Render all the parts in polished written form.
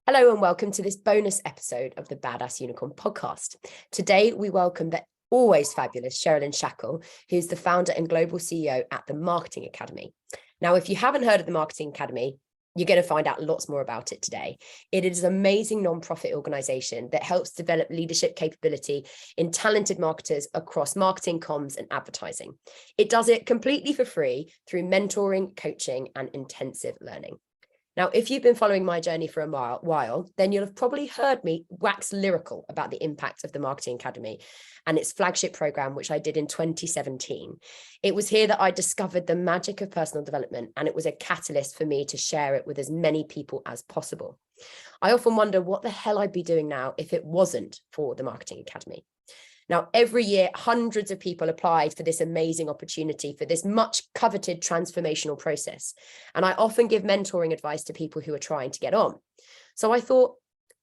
Hello and welcome to this bonus episode of the Badass Unicorn podcast. Today we welcome the always fabulous Sherilyn Shackell, who's the founder and global CEO at the Marketing Academy. Now, if you haven't heard of the Marketing Academy, you're going to find out lots more about it today. It is an amazing non-profit organization that helps develop leadership capability in talented marketers across marketing, comms, and advertising. It does it completely for free through mentoring, coaching, and intensive learning. Now, if you've been following my journey for a while, then you'll have probably heard me wax lyrical about the impact of the Marketing Academy and its flagship program, which I did in 2017. It was here that I discovered the magic of personal development, and it was a catalyst for me to share it with as many people as possible. I often wonder what the hell I'd be doing now if it wasn't for the Marketing Academy. Now, every year, hundreds of people applied for this amazing opportunity for this much coveted transformational process. And I often give mentoring advice to people who are trying to get on. So I thought,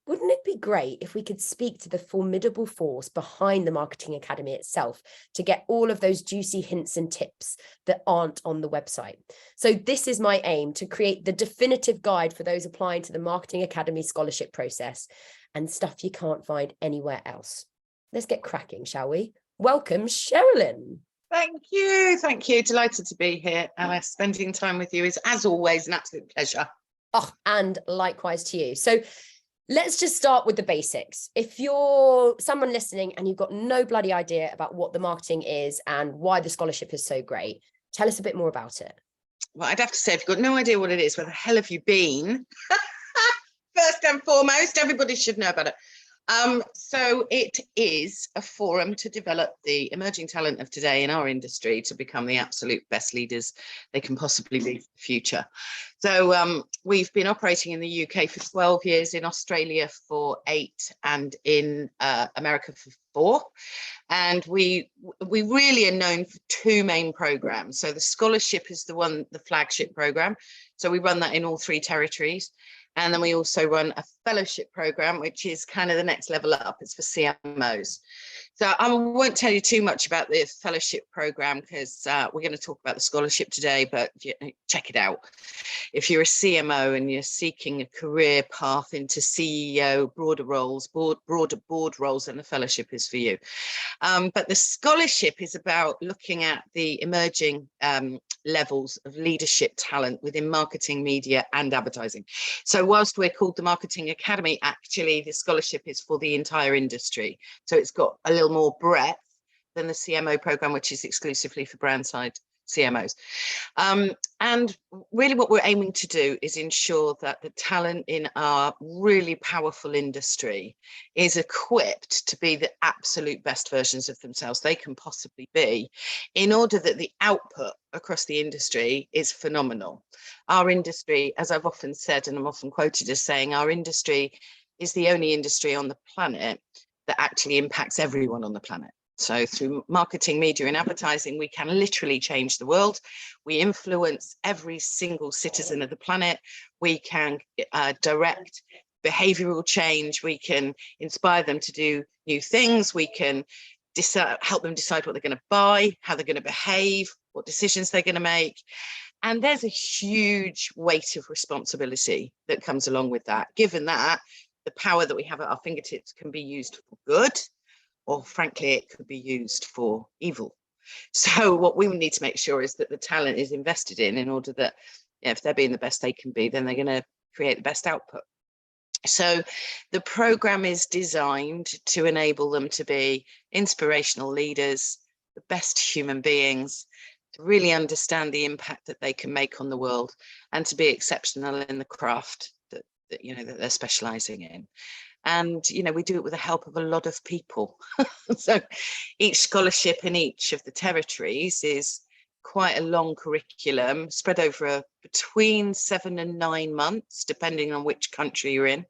wouldn't it be great if we could speak to the formidable force behind the Marketing Academy itself to get all of those juicy hints and tips that aren't on the website? So this is my aim, to create the definitive guide for those applying to the Marketing Academy scholarship process and stuff you can't find anywhere else. Let's get cracking, shall we? Welcome, Sherilyn. Thank you. Thank you. Delighted to be here. Spending time with you is, as always, an absolute pleasure. Oh, and likewise to you. So let's just start with the basics. If you're someone listening and you've got no bloody idea about what the marketing is and why the scholarship is so great, tell us a bit more about it. Well, I'd have to say, if you've got no idea what it is, where the hell have you been? First and foremost, everybody should know about it. So it is a forum to develop the emerging talent of today in our industry to become the absolute best leaders they can possibly be for the future. So we've been operating in the UK for 12 years, in Australia for 8, and in America for 4. And we really are known for 2 main programs. So the scholarship is the flagship program. So we run that in all 3 territories. And then we also run a fellowship program, which is kind of the next level up. It's for CMOs. So I won't tell you too much about the fellowship program because we're going to talk about the scholarship today, but check it out. If you're a CMO and you're seeking a career path into CEO, broader board roles, then the fellowship is for you. But the scholarship is about looking at the emerging levels of leadership talent within marketing, media, and advertising. So whilst we're called the Marketing Academy, actually the scholarship is for the entire industry. So it's got a little more breadth than the CMO program, which is exclusively for brand side CMOs. And really what we're aiming to do is ensure that the talent in our really powerful industry is equipped to be the absolute best versions of themselves they can possibly be, in order that the output across the industry is phenomenal. Our industry, as I've often said, and I'm often quoted as saying, our industry is the only industry on the planet that actually impacts everyone on the planet. So through marketing, media, and advertising, we can literally change the world. We influence every single citizen of the planet. We can direct behavioral change. We can inspire them to do new things. We can help them decide what they're going to buy, how they're going to behave, what decisions they're going to make. And there's a huge weight of responsibility that comes along with that, given that the power that we have at our fingertips can be used for good, or frankly, it could be used for evil. So what we need to make sure is that the talent is invested in order that if they're being the best they can be, then they're going to create the best output. So the program is designed to enable them to be inspirational leaders, the best human beings, to really understand the impact that they can make on the world, and to be exceptional in the craft that they're specializing in. And, we do it with the help of a lot of people. So each scholarship in each of the territories is quite a long curriculum spread over between 7 and 9 months, depending on which country you're in.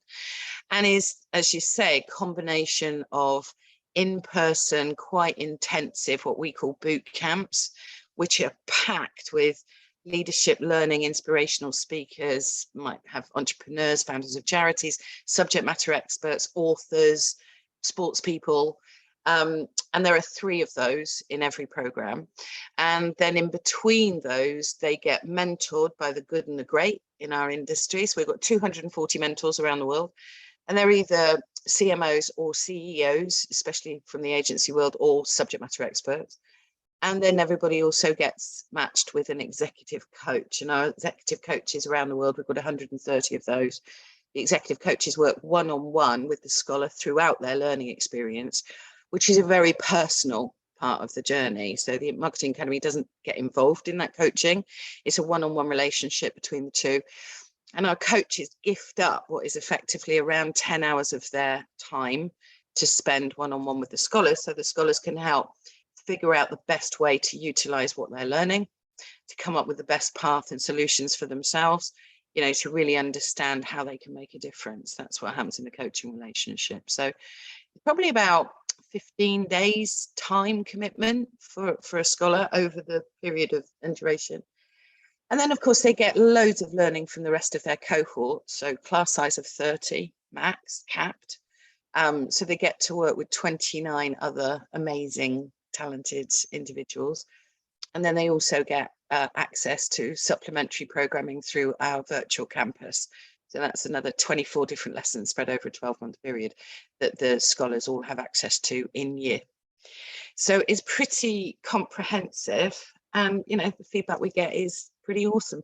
And is, as you say, a combination of in-person, quite intensive, what we call boot camps, which are packed with leadership, learning, inspirational speakers, might have entrepreneurs, founders of charities, subject matter experts, authors, sports people, And there are 3 of those in every program. And then in between those, they get mentored by the good and the great in our industry. So we've got 240 mentors around the world, and they're either CMOs or CEOs, especially from the agency world, or subject matter experts. And then everybody also gets matched with an executive coach. And our executive coaches around the world, we've got 130 of those. The executive coaches work one-on-one with the scholar throughout their learning experience, which is a very personal part of the journey. So the Marketing Academy doesn't get involved in that coaching. It's a one-on-one relationship between the two. And our coaches gift up what is effectively around 10 hours of their time to spend one-on-one with the scholars, so the scholars can help figure out the best way to utilize what they're learning, to come up with the best path and solutions for themselves, you know, to really understand how they can make a difference. That's what happens in the coaching relationship. So probably about 15 days time commitment for a scholar over the period of duration. And then, of course, they get loads of learning from the rest of their cohort. So class size of 30 max, capped. So they get to work with 29 other amazing, talented individuals. And then they also get access to supplementary programming through our virtual campus. So that's another 24 different lessons spread over a 12-month period that the scholars all have access to in year. So it's pretty comprehensive. And, you know, the feedback we get is pretty awesome.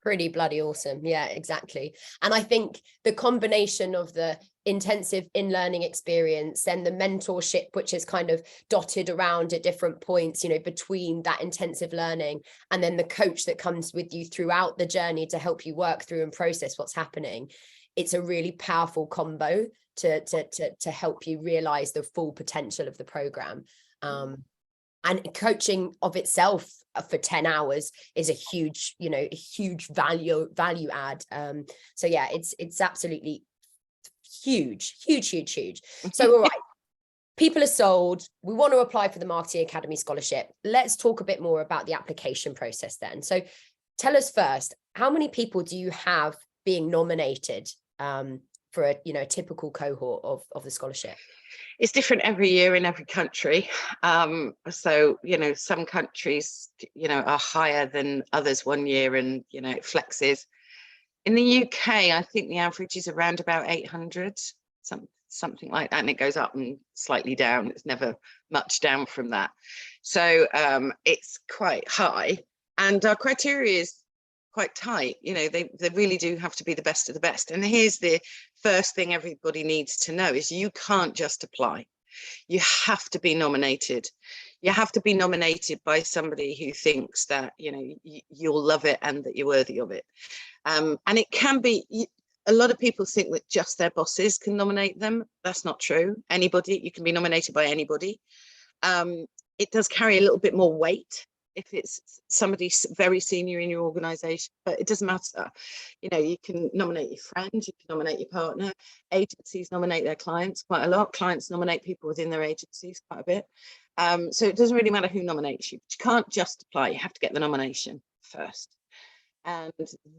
Pretty bloody awesome. Yeah, exactly. And I think the combination of the intensive in-learning experience and the mentorship, which is kind of dotted around at different points, you know, between that intensive learning, and then the coach that comes with you throughout the journey to help you work through and process what's happening. It's a really powerful combo to help you realize the full potential of the program. And coaching of itself for 10 hours is a huge, you know, a huge value add. So yeah, it's absolutely huge. So all right, people are sold. We want to apply for the Marketing Academy scholarship. Let's talk a bit more about the application process then. So tell us first, how many people do you have being nominated for a, you know, typical cohort of the scholarship? It's different every year in every country. So, you know, some countries, you know, are higher than others one year, and, you know, it flexes. In the UK, I think the average is around about 800, something like that, and it goes up and slightly down. It's never much down from that. So it's quite high, and our criteria is quite tight. You know, they really do have to be the best of the best. And here's the first thing everybody needs to know is you can't just apply. You have to be nominated. You have to be nominated by somebody who thinks that, you know, you'll love it and that you're worthy of it. And it can be, a lot of people think that just their bosses can nominate them. That's not true. Anybody, you can be nominated by anybody. It does carry a little bit more weight if it's somebody very senior in your organization, but it doesn't matter. You know, you can nominate your friend, you can nominate your partner. Agencies nominate their clients quite a lot. Clients nominate people within their agencies quite a bit. So it doesn't really matter who nominates you, but you can't just apply. You have to get the nomination first. And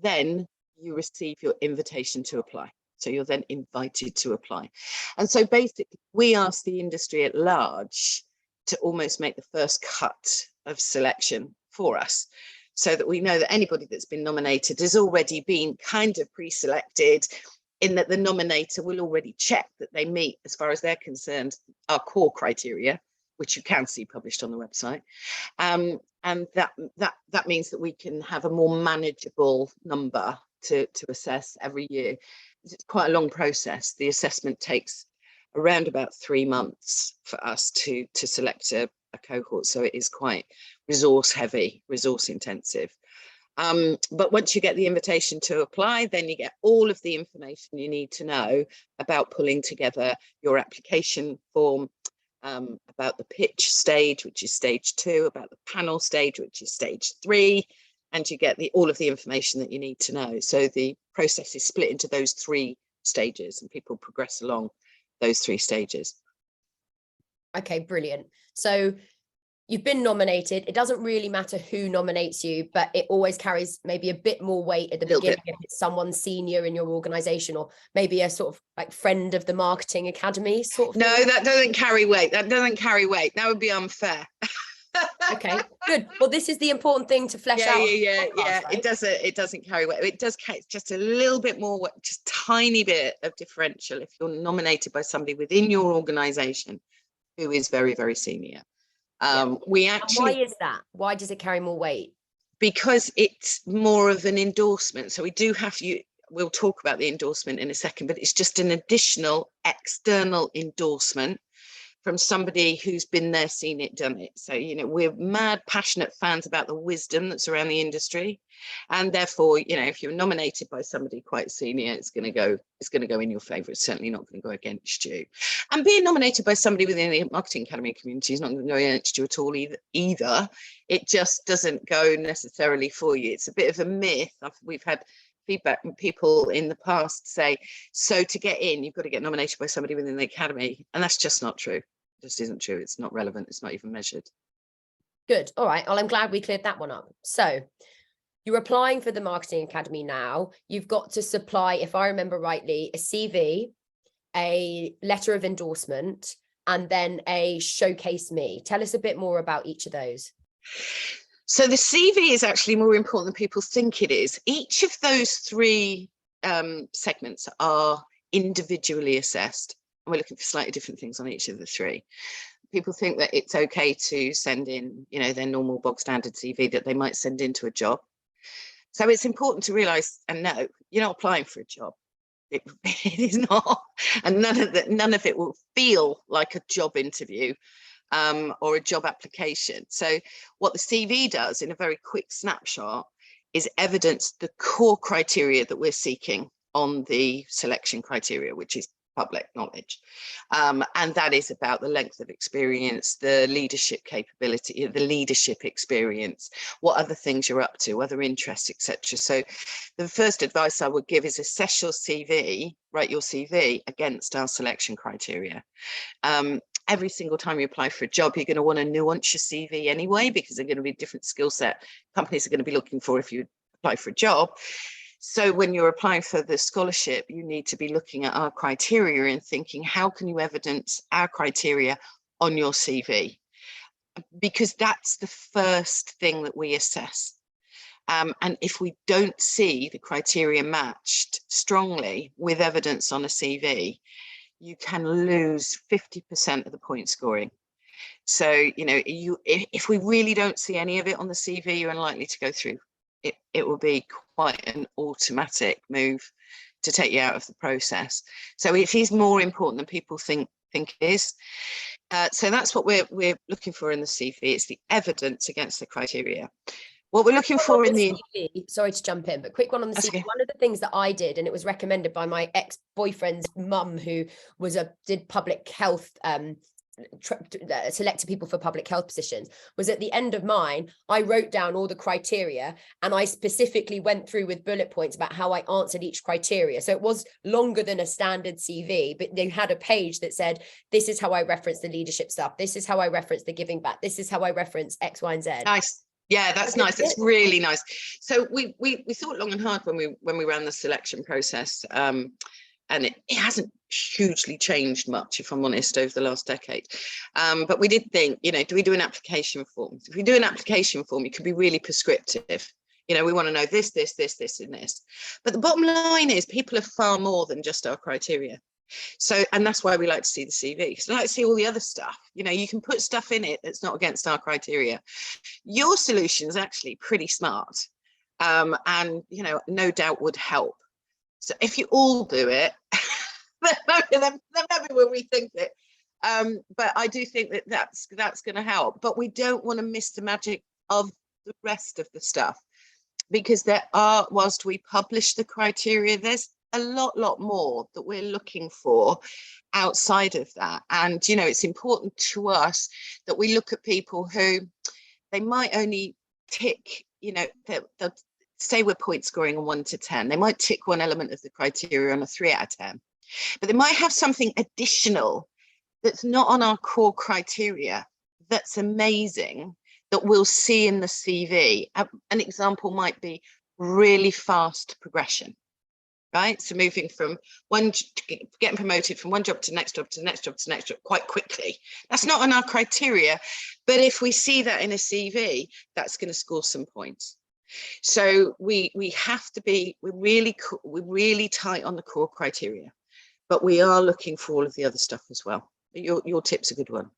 then you receive your invitation to apply. So you're then invited to apply. And so basically, we ask the industry at large to almost make the first cut of selection for us, so that we know that anybody that's been nominated has already been kind of pre-selected, in that the nominator will already check that they meet, as far as they're concerned, our core criteria, which you can see published on the website. And that means that we can have a more manageable number to assess every year. It's quite a long process. The assessment takes around about 3 months for us to select a cohort. So it is quite resource heavy, resource intensive. But once you get the invitation to apply, then you get all of the information you need to know about pulling together your application form, about the pitch stage, which is stage 2, about the panel stage, which is stage 3, and you get all of the information that you need to know. So the process is split into those 3 stages, and people progress along those 3 stages. Okay, brilliant. So you've been nominated. It doesn't really matter who nominates you, but it always carries maybe a bit more weight at the beginning if it's someone senior in your organization, or maybe a sort of like friend of the marketing academy sort of No, thing. that doesn't carry weight. That doesn't carry weight. That would be unfair. Okay, good. Well, this is the important thing to flesh out. Yeah. Right? It doesn't carry weight. It does carry just a little bit more, just tiny bit of differential if you're nominated by somebody within your organization who is very, very senior. We actually, and why is that? Why does it carry more weight? because it's more of an endorsement. So we do have you. We'll talk about the endorsement in a second, but it's just an additional external endorsement from somebody who's been there, seen it, done it. So, you know, we're mad, passionate fans about the wisdom that's around the industry. And therefore, you know, if you're nominated by somebody quite senior, it's going to go in your favor. It's certainly not going to go against you. And being nominated by somebody within the marketing academy community is not going to go against you at all either. It just doesn't go necessarily for you. It's a bit of a myth. We've had feedback from people in the past say, so to get in, you've got to get nominated by somebody within the academy. And that's just not true. Just isn't true. It's not relevant. It's not even measured. Good. All right. Well, I'm glad we cleared that one up. So you're applying for the Marketing Academy now. You've got to supply, if I remember rightly, a CV, a letter of endorsement, and then a showcase me. Tell us a bit more about each of those. So the CV is actually more important than people think it is. Each of those three segments are individually assessed. We're looking for slightly different things on each of the three. People think that it's okay to send in, you know, their normal bog standard CV that they might send into a job. So it's important to realise and know you're not applying for a job. It is not, and none of it will feel like a job interview or a job application. So what the CV does in a very quick snapshot is evidence the core criteria that we're seeking on the selection criteria, which is public knowledge. And that is about the length of experience, the leadership capability, the leadership experience, what other things you're up to, other interests, etc. So the first advice I would give is assess your CV, write your CV against our selection criteria. Every single time you apply for a job, you're going to want to nuance your CV anyway, because they're going to be a different skill set companies are going to be looking for if you apply for a job. So when you're applying for the scholarship, you need to be looking at our criteria and thinking, how can you evidence our criteria on your CV? Because that's the first thing that we assess. And if we don't see the criteria matched strongly with evidence on a CV, you can lose 50% of the point scoring. So, you know, if we really don't see any of it on the CV, you're unlikely to go through. It will be quite an automatic move to take you out of the process. So it is more important than people think it is. So that's what we're looking for in the CV. It's the evidence against the criteria. What we're looking for in the CV, sorry to jump in, but quick one on the CV. Okay. One of the things that I did, and it was recommended by my ex-boyfriend's mum, who was did public health, selected people for public health positions, was at the end of mine, I wrote down all the criteria and I specifically went through with bullet points about how I answered each criteria. So it was longer than a standard CV, but they had a page that said, this is how I reference the leadership stuff. This is how I reference the giving back. This is how I reference X, Y, and Z. Nice. Yeah, that's nice. It's really nice. So we thought long and hard when we ran the selection process, and it hasn't hugely changed much, if I'm honest, over the last decade. But we did think, you know, do we do an application form? If we do an application form, it could be really prescriptive. You know, we want to know this, and this. But the bottom line is people are far more than just our criteria. So, and that's why we like to see the CV. So I like to see all the other stuff. You know, you can put stuff in it that's not against our criteria. Your solution is actually pretty smart, and, you know, no doubt would help. So if you all do it, then maybe we'll rethink it. But I do think that that's going to help. But we don't want to miss the magic of the rest of the stuff, because there are, whilst we publish the criteria, there's a lot more that we're looking for outside of that. And, you know, it's important to us that we look at people who they might only tick, you know, they'll say we're point scoring on 1 to 10. They might tick one element of the criteria on a 3 out of 10, but they might have something additional that's not on our core criteria that's amazing that we'll see in the CV. An example might be really fast progression, right? So moving from getting promoted from one job to next job to next job to next job quite quickly. That's not on our criteria, but if we see that in a CV, that's going to score some points. So we have to be, we're really tight on the core criteria, but we are looking for all of the other stuff as well. Your tip's a good one.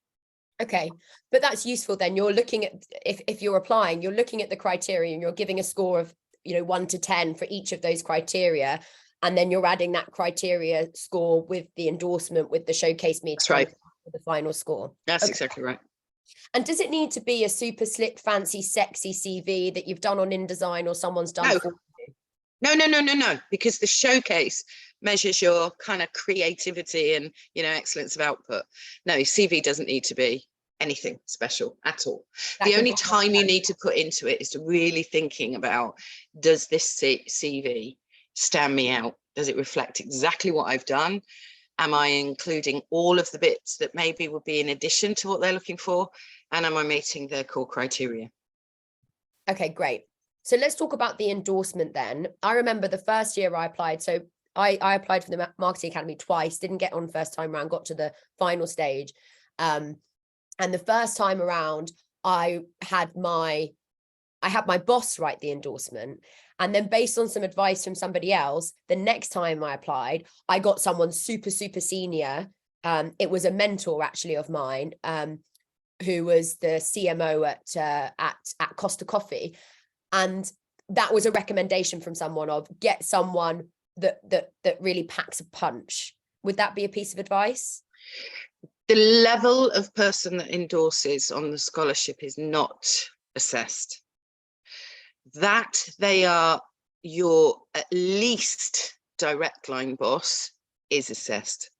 Okay, but that's useful then. You're looking at, if you're applying, you're looking at the criteria and you're giving a score of, 1 to 10 for each of those criteria. And then you're adding that criteria score with the endorsement, with the showcase meeting. That's right. The final score. That's exactly right. And does it need to be a super slick, fancy, sexy CV that you've done on InDesign or someone's done for you? No, because the showcase measures your kind of creativity and, excellence of output. No, CV doesn't need to be anything special at all. The only time you need to put into it is to really thinking about, does this CV stand me out? Does it reflect exactly what I've done? Am I including all of the bits that maybe would be in addition to what they're looking for? And am I meeting their core criteria? Okay, great. So let's talk about the endorsement then. I remember the first year I applied. So I applied for the Marketing Academy twice, didn't get on first time around, got to the final stage. And the first time around, I had my boss write the endorsement. And then based on some advice from somebody else, the next time I applied, I got someone super, super senior. It was a mentor actually of mine, who was the CMO at Costa Coffee. And that was a recommendation from someone of get someone that really packs a punch. Would that be a piece of advice? The level of person that endorses on the scholarship is not assessed. That they are your at least direct line boss is assessed.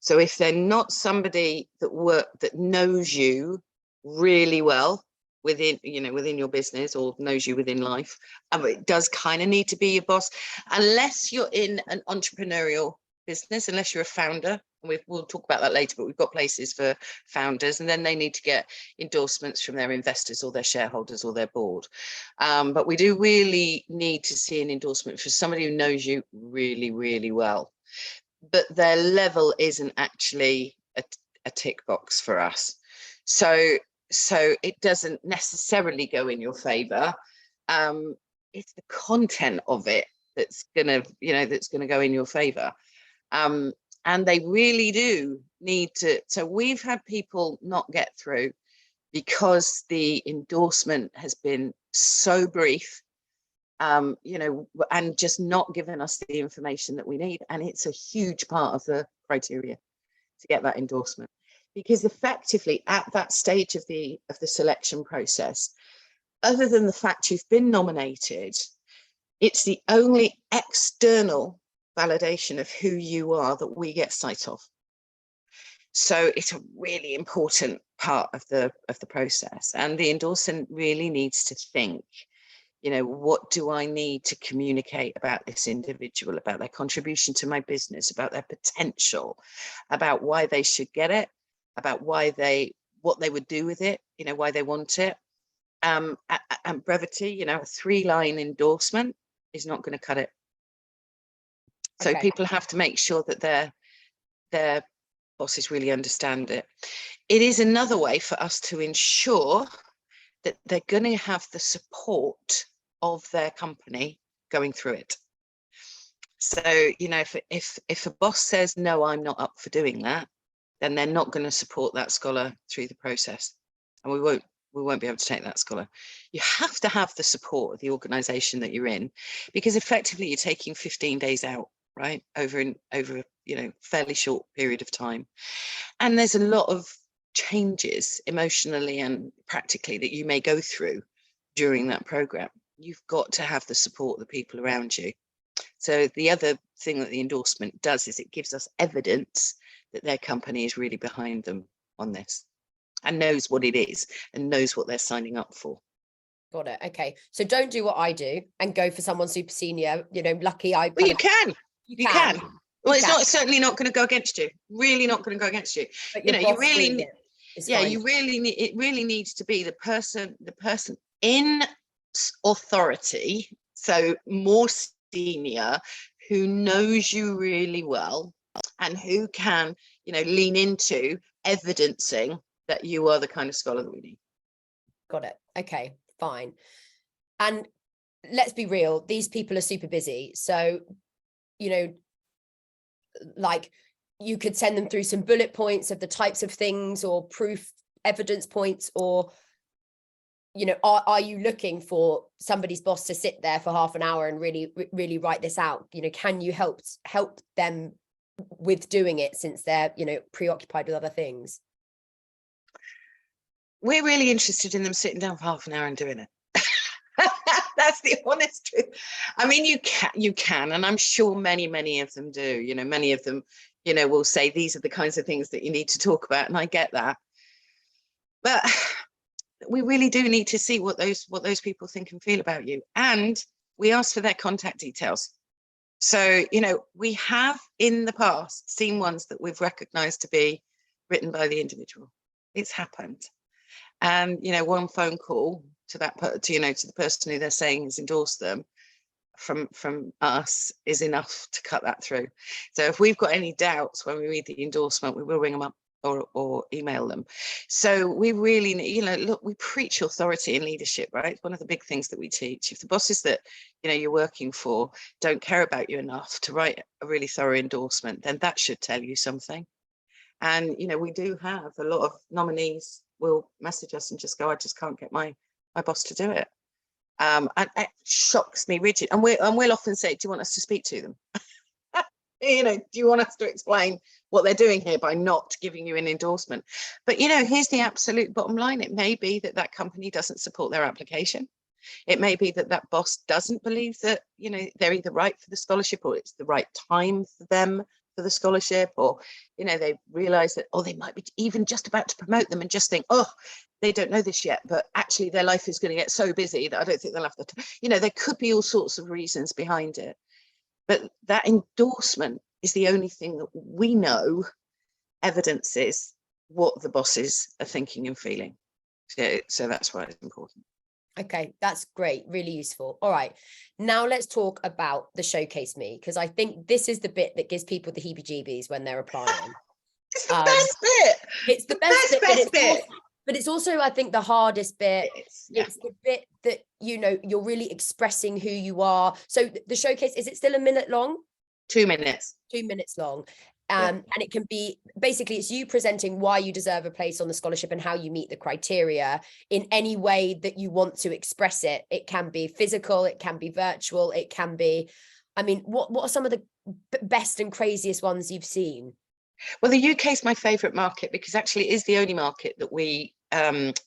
So if they're not somebody that knows you really well within your business or knows you within life, it does kind of need to be your boss, unless you're in an entrepreneurial business, unless you're a founder. We'll talk about that later, but we've got places for founders, and then they need to get endorsements from their investors or their shareholders or their board. But we do really need to see an endorsement for somebody who knows you really, really well. But their level isn't actually a tick box for us. So it doesn't necessarily go in your favor. It's the content of it that's gonna go in your favor. And they really do need to. So we've had people not get through because the endorsement has been so brief, and just not given us the information that we need. And it's a huge part of the criteria to get that endorsement, because effectively at that stage of the selection process, other than the fact you've been nominated, it's the only external validation of who you are that we get sight of. So it's a really important part of the process, and the endorsement really needs to think, what do I need to communicate about this individual, about their contribution to my business, about their potential, about why they should get it, about what they would do with it, why they want it. And brevity, a 3-line endorsement is not going to cut it. So people have to make sure that their bosses really understand it. It is another way for us to ensure that they're going to have the support of their company going through it. So, if a boss says, no, I'm not up for doing that, then they're not going to support that scholar through the process. And we won't be able to take that scholar. You have to have the support of the organization that you're in, because effectively you're taking 15 days out, right? Over fairly short period of time. And there's a lot of changes emotionally and practically that you may go through during that program. You've got to have the support of the people around you. So the other thing that the endorsement does is it gives us evidence that their company is really behind them on this and knows what it is and knows what they're signing up for. Got it. Okay. So don't do what I do and go for someone super senior, lucky I... Well, you can. Well, it's certainly not going to go against you. Really not going to go against you. But You really need, It's Yeah, fine. you really need, it really needs to be the person in authority, so more senior, who knows you really well and who can, lean into evidencing that you are the kind of scholar that we need. Got it. Okay, fine. And let's be real, these people are super busy. So, like, you could send them through some bullet points of the types of things or proof evidence points, or, are you looking for somebody's boss to sit there for half an hour and really write this out? Can you help them with doing it, since they're, preoccupied with other things? We're really interested in them sitting down for half an hour and doing it. That's the honest truth. I mean, you can, and I'm sure many of them do. Many of them, will say these are the kinds of things that you need to talk about, and I get that. But we really do need to see what those people think and feel about you, and we ask for their contact details. So, we have in the past seen ones that we've recognized to be written by the individual. It's happened. And, one phone call to that, to the person who they're saying has endorsed them from us is enough to cut that through. So if we've got any doubts when we read the endorsement, we will ring them up or email them. So we really, look, we preach authority and leadership, right? One of the big things that we teach. If the bosses that, you're working for don't care about you enough to write a really thorough endorsement, then that should tell you something. And, we do have a lot of nominees will message us and just go, I just can't get my boss to do it. And it shocks me rigid. And we'll often say, do you want us to speak to them? Do you want us to explain what they're doing here by not giving you an endorsement? But, here's the absolute bottom line. It may be that company doesn't support their application. It may be that boss doesn't believe that, they're either right for the scholarship, or it's the right time for them for the scholarship, or, they realize that, they might be even just about to promote them and just think, they don't know this yet, but actually their life is going to get so busy that I don't think they'll have the time. There could be all sorts of reasons behind it. But that endorsement is the only thing that we know evidences what the bosses are thinking and feeling. So that's why it's important. Okay, that's great. Really useful. All right. Now let's talk about the Showcase Me, because I think this is the bit that gives people the heebie-jeebies when they're applying. It's the best bit. It's the best bit. But it's also, I think, the hardest bit. Yeah. It's the bit that, you're really expressing who you are. So the Showcase, is it still a minute long? 2 minutes. 2 minutes long. Yeah. And it can be, basically, it's you presenting why you deserve a place on the scholarship and how you meet the criteria in any way that you want to express it. It can be physical, it can be virtual, it can be, what are some of the best and craziest ones you've seen? Well, the UK is my favourite market, because actually it is the only market that we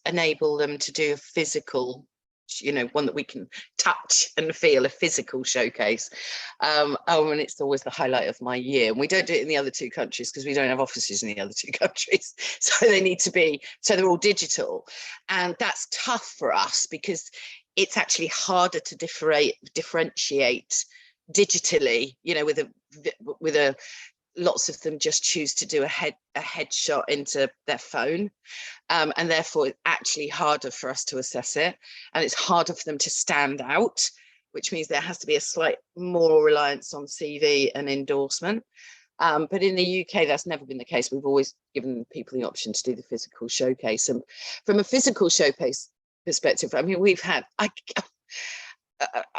enable them to do a physical, one that we can touch and feel, a physical showcase. And it's always the highlight of my year. And we don't do it in the other 2 countries because we don't have offices in the other 2 countries. So they're all digital. And that's tough for us because it's actually harder to differentiate digitally, with a lots of them just choose to do a headshot into their phone, and therefore it's actually harder for us to assess it, and it's harder for them to stand out, which means there has to be a slight more reliance on CV and endorsement. But in the UK, that's never been the case. We've always given people the option to do the physical showcase. And from a physical showcase perspective, we've had,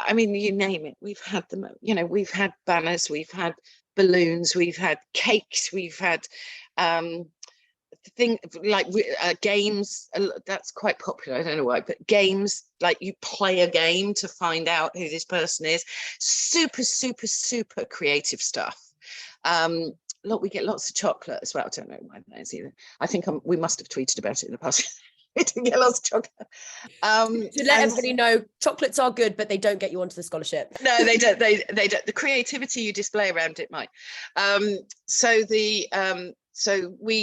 you name it. We've had them, we've had banners, we've had balloons, we've had cakes, we've had thing like games. That's quite popular, I don't know why, but games, like you play a game to find out who this person is. Super creative stuff. Look, we get lots of chocolate as well. I don't know why that is either. I think we must have tweeted about it in the past. We do get lots of chocolate. To let everybody know, chocolates are good, but they don't get you onto the scholarship. No, they don't. They don't. The creativity you display around it might. So we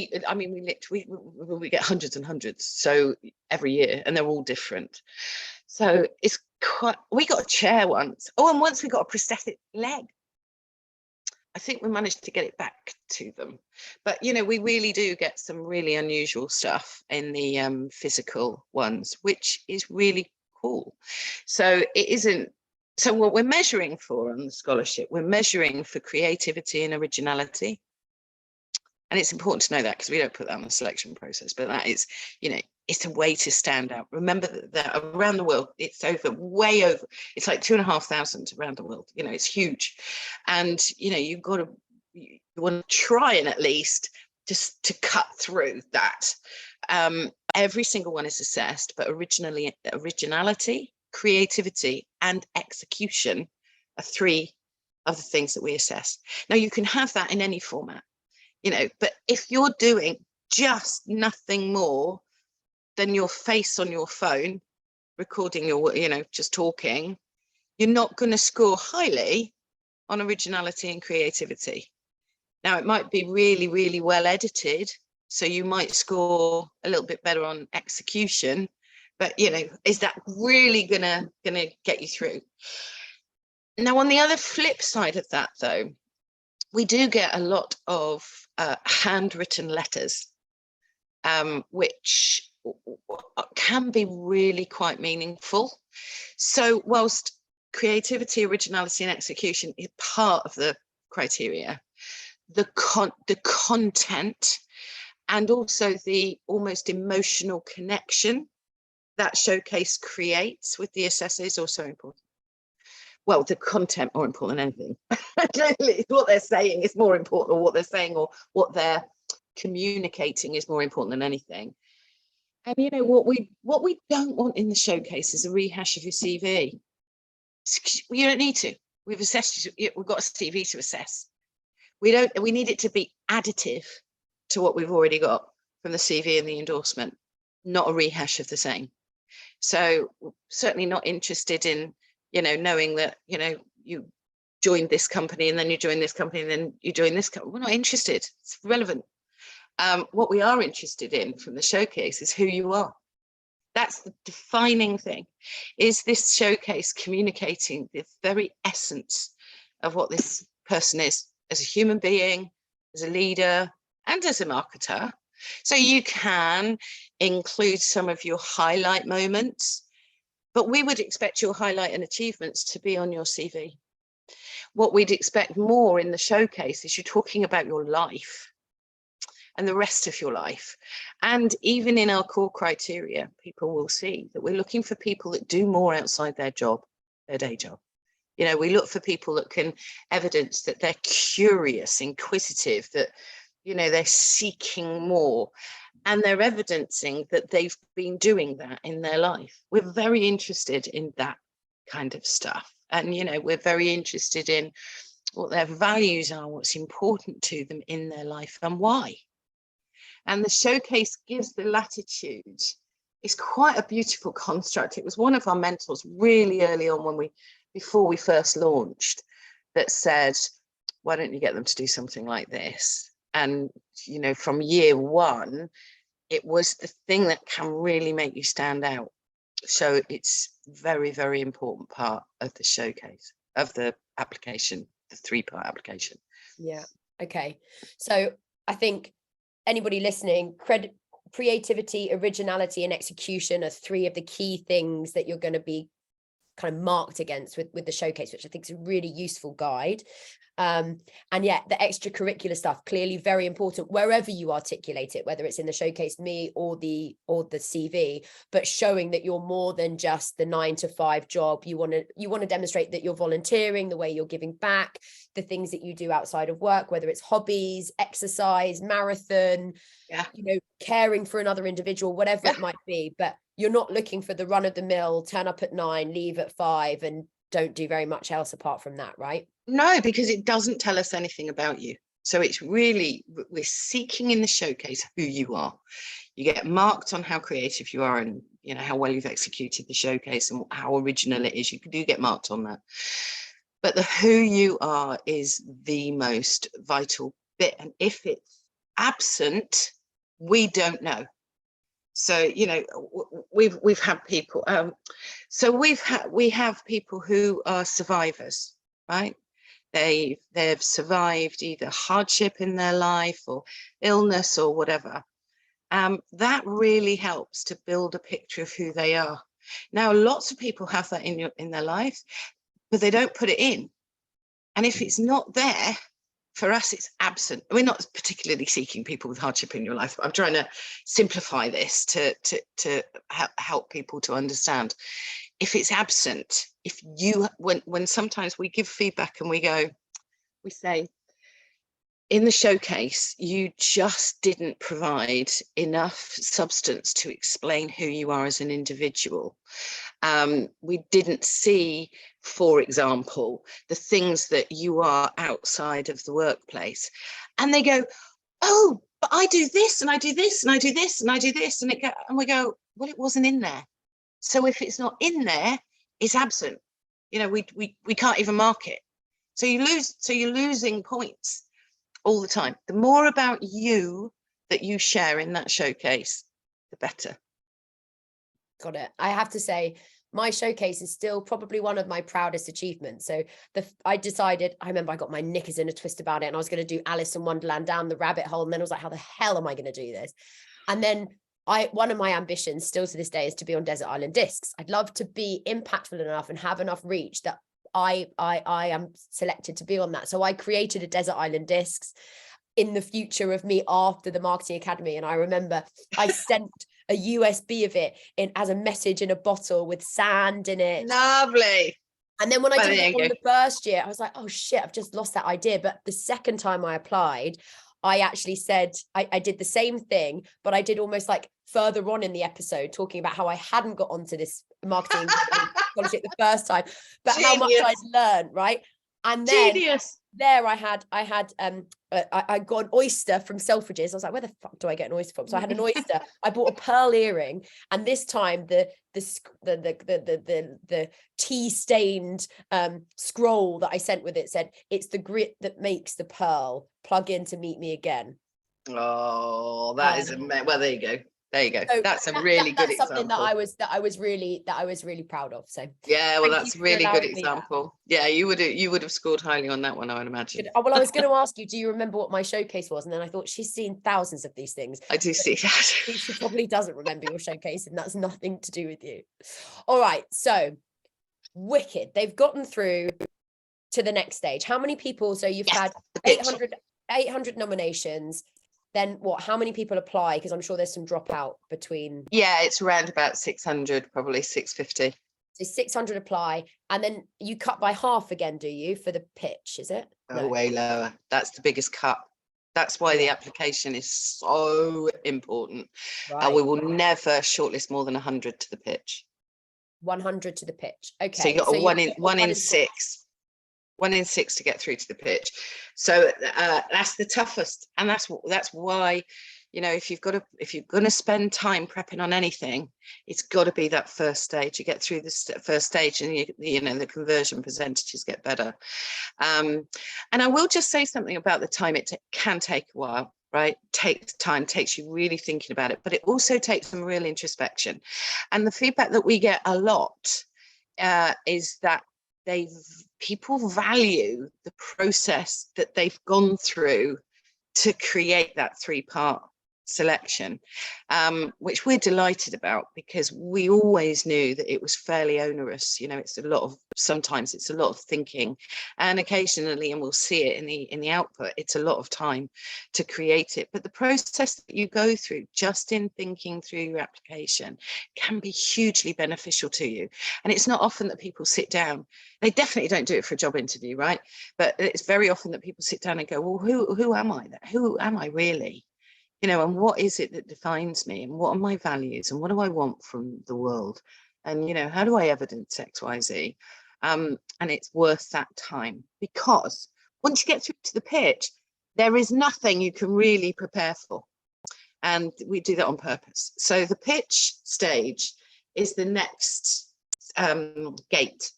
get hundreds and hundreds. So every year, and they're all different. So it's quite. We got a chair once. Oh, and once we got a prosthetic leg. I think we managed to get it back to them. But, you know, we really do get some really unusual stuff in the physical ones, which is really cool. So it isn't, so what we're measuring for on the scholarship, we're measuring for creativity and originality. And it's important to know that, because we don't put that on the selection process, but that is, you know, it's a way to stand out. Remember that around the world, it's way over, it's like 2,500 around the world, you know, it's huge. And, you know, you want to try and at least just to cut through that. Every single one is assessed, but originality, creativity, and execution are 3 of the things that we assess. Now, you can have that in any format, you know, but if you're doing just nothing more than your face on your phone, recording your, you know, just talking, you're not going to score highly on originality and creativity. Now, it might be really, really well edited, so you might score a little bit better on execution, but, you know, is that really gonna get you through? Now, on the other flip side of that, though, we do get a lot of handwritten letters, which can be really quite meaningful. So whilst creativity, originality, and execution is part of the criteria, the content and also the almost emotional connection that showcase creates with the assessor is also important. Well, the content more important than anything. Clearly, what they're saying is more important, or what they're saying or what they're communicating is more important than anything. And, you know, what we don't want in the showcase is a rehash of your CV. You don't need to. We've assessed you. We've got a CV to assess. We need it to be additive to what we've already got from the CV and the endorsement, not a rehash of the same. So certainly not interested in, you know, knowing that, you know, you joined this company and then you joined this company and then you joined this company. We're not interested. It's relevant. What we are interested in from the showcase is who you are. That's the defining thing. Is this showcase communicating the very essence of what this person is as a human being, as a leader, and as a marketer? So you can include some of your highlight moments, but we would expect your highlight and achievements to be on your CV. What we'd expect more in the showcase is you're talking about your life and the rest of your life. And even in our core criteria, people will see that we're looking for people that do more outside their job, their day job. You know, we look for people that can evidence that they're curious, inquisitive, that, you know, they're seeking more, and they're evidencing that they've been doing that in their life. We're very interested in that kind of stuff. And, you know, we're very interested in what their values are, what's important to them in their life, and why. And the showcase gives the latitude. It's quite a beautiful construct. It was one of our mentors really early on before we first launched, that said, why don't you get them to do something like this? And, you know, from year one, it was the thing that can really make you stand out. So it's very, very important part of the showcase, of the application, the 3-part application. Yeah. Okay. So I think anybody listening, creativity, originality, and execution are 3 of the key things that you're going to be kind of marked against with the showcase, which I think is a really useful guide. And yeah, the extracurricular stuff, clearly very important wherever you articulate it, whether it's in the showcase me or the CV, but showing that you're more than just the 9-to-5 job. You want to demonstrate that you're volunteering, the way you're giving back, the things that you do outside of work, whether it's hobbies, exercise, marathon, you know, caring for another individual, whatever it might be. But you're not looking for the run of the mill, turn up at 9, leave at 5, and don't do very much else apart from that, right? No, because it doesn't tell us anything about you. So it's really, we're seeking in the showcase who you are. You get marked on how creative you are and, you know, how well you've executed the showcase and how original it is. You do get marked on that. But the who you are is the most vital bit. And if it's absent, we don't know. So, you know, we've had people, we have people who are survivors, right? they've survived either hardship in their life or illness or whatever. That really helps to build a picture of who they are. Now, lots of people have that in their lives, but they don't put it in. And if it's not there, for us, it's absent. We're not particularly seeking people with hardship in your life, but I'm trying to simplify this to help people to understand. If it's absent, if you, when sometimes we give feedback and we say, in the showcase, you just didn't provide enough substance to explain who you are as an individual. We didn't see, for example, the things that you are outside of the workplace. And they go, oh, but I do this and I do this and I do this and I do this. And we go, well, it wasn't in there. So if it's not in there, it's absent. You know, we can't even mark it. So you're losing points all the time. The more about you that you share in that showcase, the better. Got it. I have to say, my showcase is still probably one of my proudest achievements. So I remember I got my knickers in a twist about it, and I was going to do Alice in Wonderland down the rabbit hole. And then I was like, how the hell am I going to do this? And then one of my ambitions still to this day is to be on Desert Island Discs. I'd love to be impactful enough and have enough reach that I am selected to be on that. So I created a Desert Island Discs in the future of me after the Marketing Academy. And I remember I sent a USB of it in as a message in a bottle with sand in it. Lovely. And then when I did it on the first year, I was like, oh shit, I've just lost that idea. But the second time I applied, I actually said, I did the same thing, but I did almost like further on in the episode talking about how I hadn't got onto this marketing scholarship the first time, but Genius. how much I'd learned, right? And then Genius. There I got an oyster from Selfridges. I was like, where the fuck do I get an oyster from? So I had an oyster. I bought a pearl earring, and this time the tea stained scroll that I sent with it said, "It's the grit that makes the pearl. Plug in to meet me again." Oh, that is amazing. Well, there you go. There you go. So that's a really good example. Something that I was really proud of. So yeah, well, that's a really good example. Yeah, you would have scored highly on that one, I would imagine. Good. Well, I was going to ask you, do you remember what my showcase was? And then I thought, she's seen thousands of these things. I do see that. She probably doesn't remember your showcase, and that's nothing to do with you. All right, so wicked. They've gotten through to the next stage. How many people? So you've had 800 nominations. Then what? How many people apply? Because I'm sure there's some dropout between. Yeah, it's around about 600, probably 650. So 600 apply, and then you cut by half again, do you, for the pitch, is it? Oh, no. Way lower. That's the biggest cut. That's why the application is so important. Right. We will never shortlist more than 100 to the pitch. 100 to the pitch. Okay. So you got one in six. 1 in 6 to get through to the pitch. So that's the toughest, and that's why, you know, if you're going to spend time prepping on anything, it's got to be that first stage. You get through the first stage, and you know the conversion percentages get better. And I will just say something about the time. It can take a while, right? Takes time, takes you really thinking about it, but it also takes some real introspection. And the feedback that we get a lot is that people value the process that they've gone through to create that 3-part selection, which we're delighted about, because we always knew that it was fairly onerous. You know, sometimes it's a lot of thinking, and occasionally, and we'll see it in the output, it's a lot of time to create it. But the process that you go through just in thinking through your application can be hugely beneficial to you. And it's not often that people sit down. They definitely don't do it for a job interview, right? But it's very often that people sit down and go, well, who am I? Who am I really? You know, and what is it that defines me, and what are my values, and what do I want from the world, and, you know, how do I evidence X, Y, Z? And it's worth that time, because once you get through to the pitch, there is nothing you can really prepare for, and we do that on purpose. So the pitch stage is the next gate,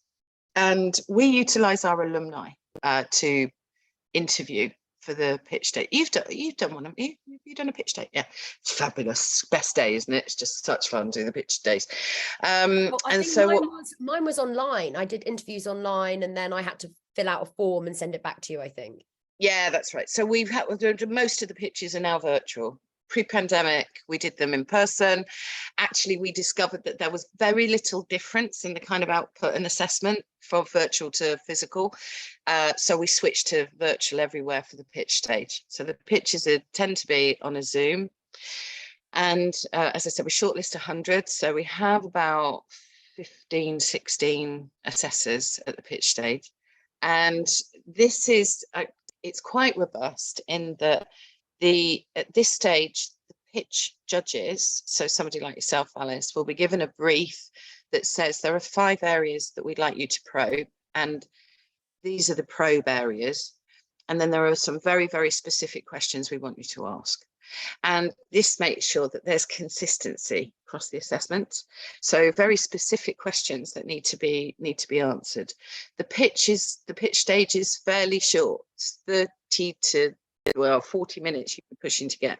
and we utilize our alumni to interview for the pitch day. You've done one, haven't you? You've done a pitch day. Yeah, it's fabulous. Best day, isn't it? It's just such fun doing the pitch days. Well, and so mine was online. I did interviews online, and then I had to fill out a form and send it back to you, I think. Yeah, that's right. So we've had most of the pitches are now virtual. Pre-pandemic, we did them in person. Actually, we discovered that there was very little difference in the kind of output and assessment from virtual to physical. So we switched to virtual everywhere for the pitch stage. So the pitches tend to be on a Zoom. And as I said, we shortlist 100. So we have about 15, 16 assessors at the pitch stage. And this is, it's quite robust in that at this stage, the pitch judges, so somebody like yourself, Alice, will be given a brief that says there are 5 areas that we'd like you to probe, and these are the probe areas. And then there are some very, very specific questions we want you to ask. And this makes sure that there's consistency across the assessment. So very specific questions that need to be answered. The pitch stage is fairly short. It's 30 to 40 minutes you're pushing to get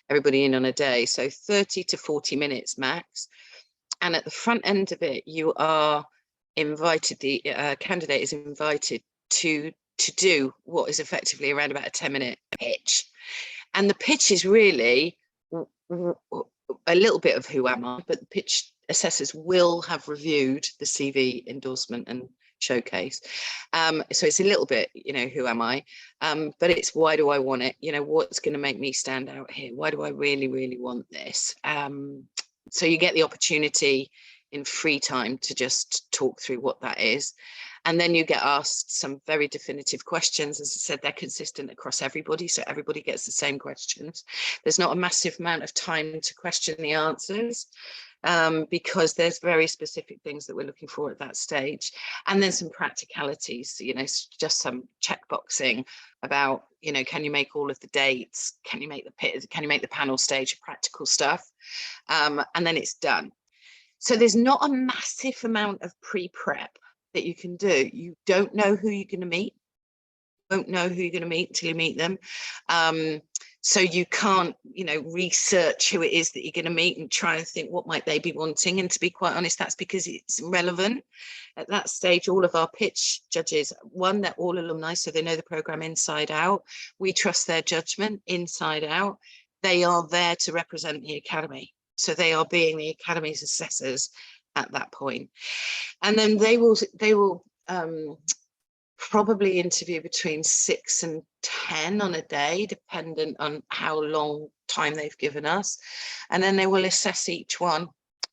everybody in on a day. So 30 to 40 minutes max. And at the front end of it, you are invited, the candidate is invited to do what is effectively around about a 10-minute pitch. And the pitch is really a little bit of who am I, but the pitch assessors will have reviewed the CV, endorsement and showcase. So it's a little bit, who am I? But it's why do I want it? What's going to make me stand out here? Why do I really, really want this? So you get the opportunity in free time to just talk through what that is. And then you get asked some very definitive questions. As I said, they're consistent across everybody, so everybody gets the same questions. There's not a massive amount of time to question the answers because there's very specific things that we're looking for at that stage. And then some practicalities, just some checkboxing about, can you make all of the dates? Can you make the panel stage, practical stuff? And then it's done. So there's not a massive amount of pre-prep that you can do. You don't know who you're going to meet. You won't know who you're going to meet until you meet them. So you can't, research who it is that you're going to meet and try and think what might they be wanting. And to be quite honest, that's because it's relevant. At that stage, all of our pitch judges, one, they're all alumni, so they know the programme inside out. We trust their judgment inside out. They are there to represent the academy. So they are being the academy's assessors at that point. And then they will probably interview between 6 and 10 on a day, dependent on how long time they've given us. And then they will assess each one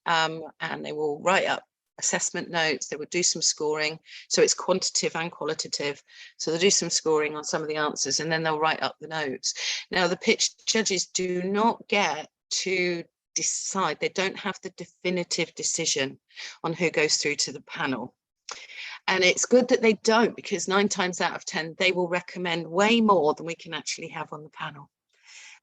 and they will write up assessment notes. They will do some scoring. So it's quantitative and qualitative. So they'll do some scoring on some of the answers and then they'll write up the notes. Now, the pitch judges do not get to decide. They don't have the definitive decision on who goes through to the panel. And it's good that they don't, because 9 times out of 10, they will recommend way more than we can actually have on the panel.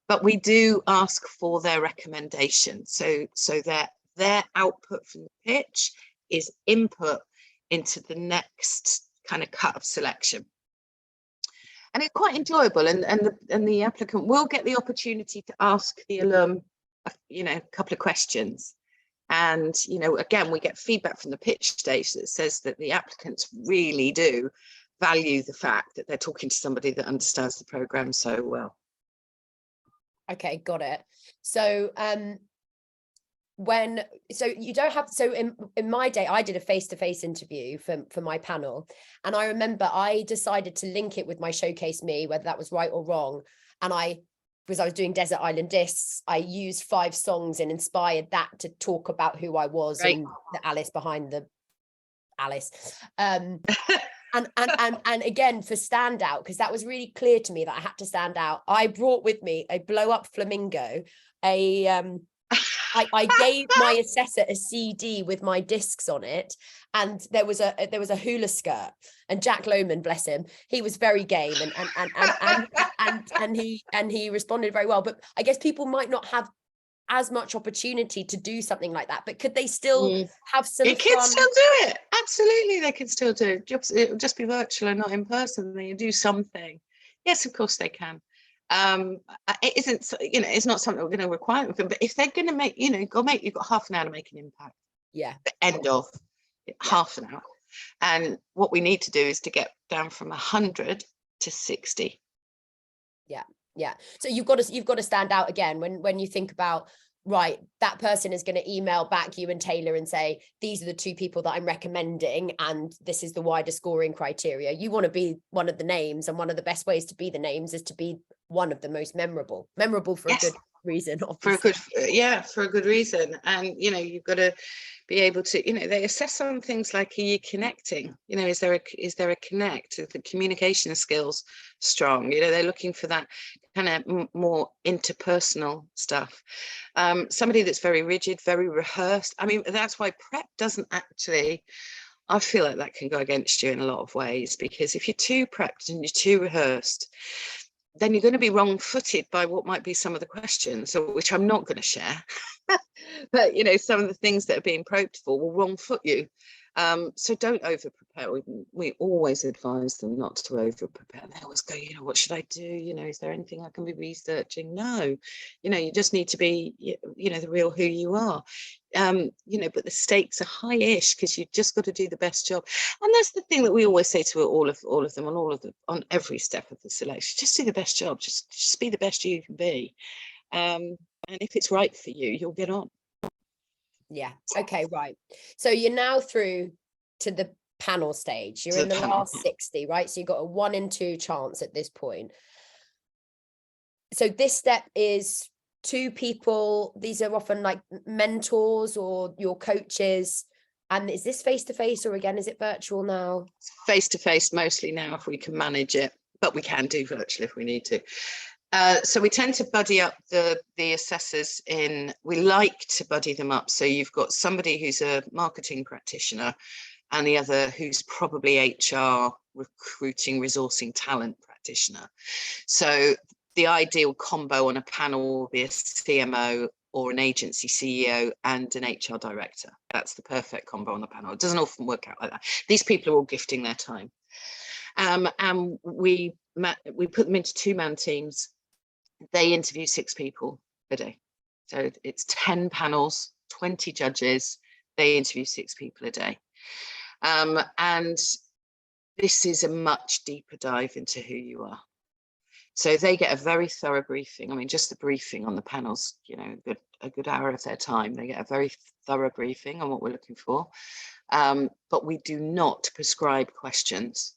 But we do ask for their recommendation. So that their output from the pitch is input into the next kind of cut of selection. And it's quite enjoyable. And the applicant will get the opportunity to ask the alum a couple of questions. And, again, we get feedback from the pitch stage that says that the applicants really do value the fact that they're talking to somebody that understands the programme so well. Okay, got it. So in my day, I did a face-to-face interview for my panel. And I remember I decided to link it with my Showcase Me, whether that was right or wrong. And because I was doing Desert Island Discs, I used 5 songs and inspired that to talk about who I was, right, and the Alice behind the Alice. And again, for standout, because that was really clear to me that I had to stand out, I brought with me a blow up flamingo, I gave my assessor a CD with my discs on it, and there was a hula skirt, and Jack Lohman, bless him, he was very game and he responded very well. But I guess people might not have as much opportunity to do something like that, but could they still have some fun? Can still do it. Absolutely, they can still do it. It'll just be virtual and not in person. They do something. Yes, of course they can. It isn't, it's not something we're going to require of them, but if they're going to make, you've got half an hour to make an impact. Yeah. The end of half an hour. And what we need to do is to get down from 100 to 60. Yeah. So you've got to stand out again when you think about, right, that person is going to email back you and Taylor and say, these are the 2 people that I'm recommending, and this is the wider scoring criteria. You want to be one of the names, and one of the best ways to be the names is to be one of the most memorable for Yes. a good reason, For obviously. a good reason. And you've got to be able to, they assess on things like, are you connecting? Is there a connect? Are the communication skills strong? They're looking for that kind of more interpersonal stuff. Somebody that's very rigid, very rehearsed. I mean, that's why prep doesn't actually, I feel like that can go against you in a lot of ways, because if you're too prepped and you're too rehearsed, then you're going to be wrong-footed by what might be some of the questions, which I'm not going to share. But some of the things that are being probed for will wrong-foot you. So don't over-prepare. We always advise them not to over-prepare. They always go, what should I do? Is there anything I can be researching? No, you just need to be, the real who you are. But the stakes are high-ish, because you've just got to do the best job. And that's the thing that we always say to all of them on every step of the selection. Just do the best job. Just be the best you can be. And if it's right for you, you'll get on. Yeah. Okay. Right. So you're now through to the panel stage. You're in the last 60, right? So you've got a 1 in 2 chance at this point. So this step is 2 people. These are often like mentors or your coaches. And is this face-to-face, or again, is it virtual now? Face-to-face mostly now, if we can manage it, but we can do virtual if we need to. So we tend to buddy up the assessors we like to buddy them up. So you've got somebody who's a marketing practitioner and the other who's probably HR, recruiting, resourcing, talent practitioner. So the ideal combo on a panel will be a CMO or an agency CEO and an HR director. That's the perfect combo on the panel. It doesn't often work out like that. These people are all gifting their time. And we put them into 2-man teams. They interview 6 people a day. So it's 10 panels, 20 judges. They interview 6 people a day. And this is a much deeper dive into who you are. So they get a very thorough briefing. I mean, just the briefing on the panels, a good hour of their time. They get a very thorough briefing on what we're looking for. But we do not prescribe questions.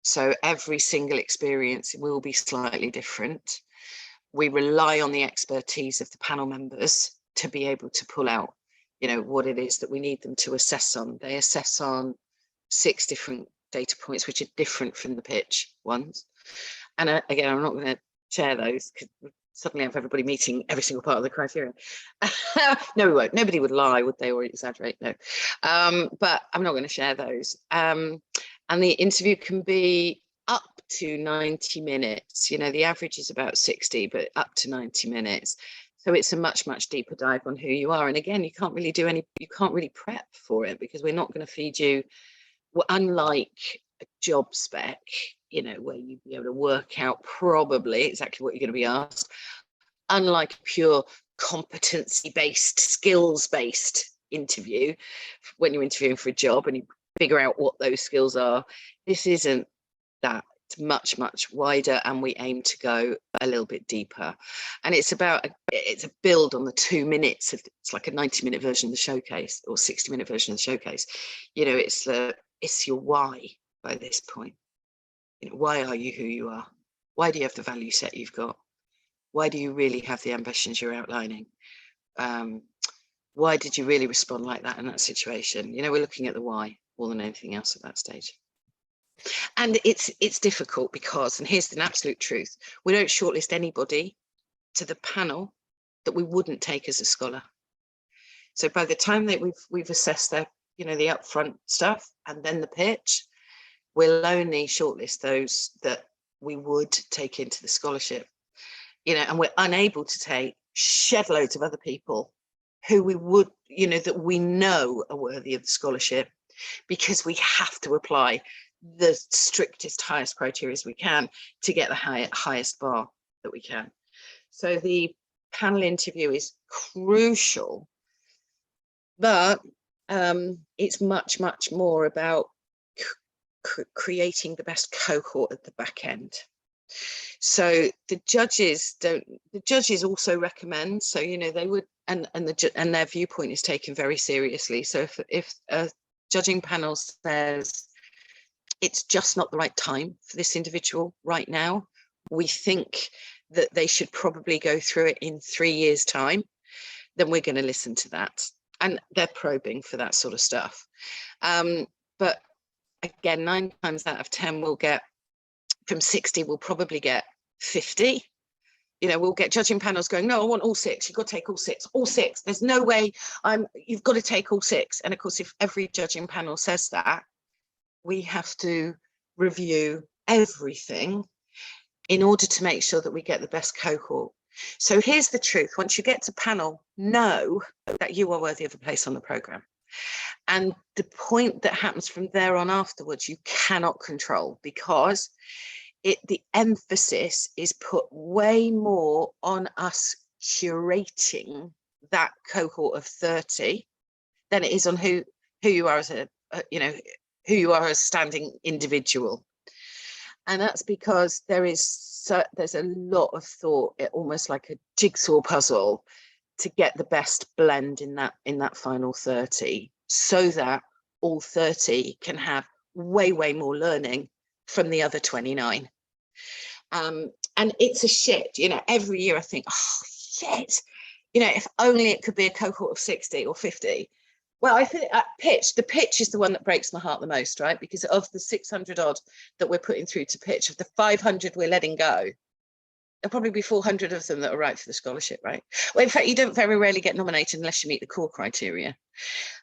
So every single experience will be slightly different. We rely on the expertise of the panel members to be able to pull out, what it is that we need them to assess on. They assess on 6 different data points, which are different from the pitch ones. And again, I'm not going to share those, because we suddenly have everybody meeting every single part of the criteria. No, we won't. Nobody would lie, would they, or exaggerate? No. But I'm not going to share those. And the interview can be up to 90 minutes. The average is about 60, but up to 90 minutes. So it's a much, much deeper dive on who you are. And again, you can't really prep for it, because we're not going to feed you, unlike a job spec, where you'd be able to work out probably exactly what you're going to be asked. Unlike a pure competency-based, skills-based interview, when you're interviewing for a job and you figure out what those skills are, this isn't that. It's much, much wider, and we aim to go a little bit deeper. And it's a build on the 2 minutes it's like a 90-minute version of the showcase, or 60-minute version of the showcase. It's your why by this point. Why are you who you are? Why do you have the value set you've got? Why do you really have the ambitions you're outlining? Why did you really respond like that in that situation? We're looking at the why more than anything else at that stage. And it's difficult because, and here's the absolute truth, we don't shortlist anybody to the panel that we wouldn't take as a scholar. So by the time that we've assessed their, the upfront stuff and then the pitch, we'll only shortlist those that we would take into the scholarship, and we're unable to take shed loads of other people who we would, that we know are worthy of the scholarship, because we have to apply the strictest, highest criteria we can to get the highest bar that we can. So the panel interview is crucial, but It's much more about creating the best cohort at the back end. So the judges also recommend, so they would, and their viewpoint is taken very seriously. So if a judging panel says it's just not the right time for this individual right now, we think that they should probably go through it in 3 years' time, then we're going to listen to that. And they're probing for that sort of stuff. But again, 9 times out of 10, we'll get from 60, we'll probably get 50. We'll get judging panels going, no, I want all 6. You've got to take all 6. There's no way you've got to take all 6. And of course, if every judging panel says that, we have to review everything in order to make sure that we get the best cohort. So here's the truth. Once you get to panel, know that you are worthy of a place on the programme. And the point that happens from there on afterwards, you cannot control, because the emphasis is put way more on us curating that cohort of 30 than it is on who you are as who you are as a standing individual. And that's because there's a lot of thought, almost like a jigsaw puzzle, to get the best blend in that final 30, so that all 30 can have way more learning from the other 29. And it's a shift. Every year I think, oh shit, if only it could be a cohort of 60 or 50. Well, I think the pitch is the one that breaks my heart the most, right? Because of the 600 odd that we're putting through to pitch, of the 500 we're letting go, there'll probably be 400 of them that are right for the scholarship, right? Well, in fact, you don't very rarely get nominated unless you meet the core criteria.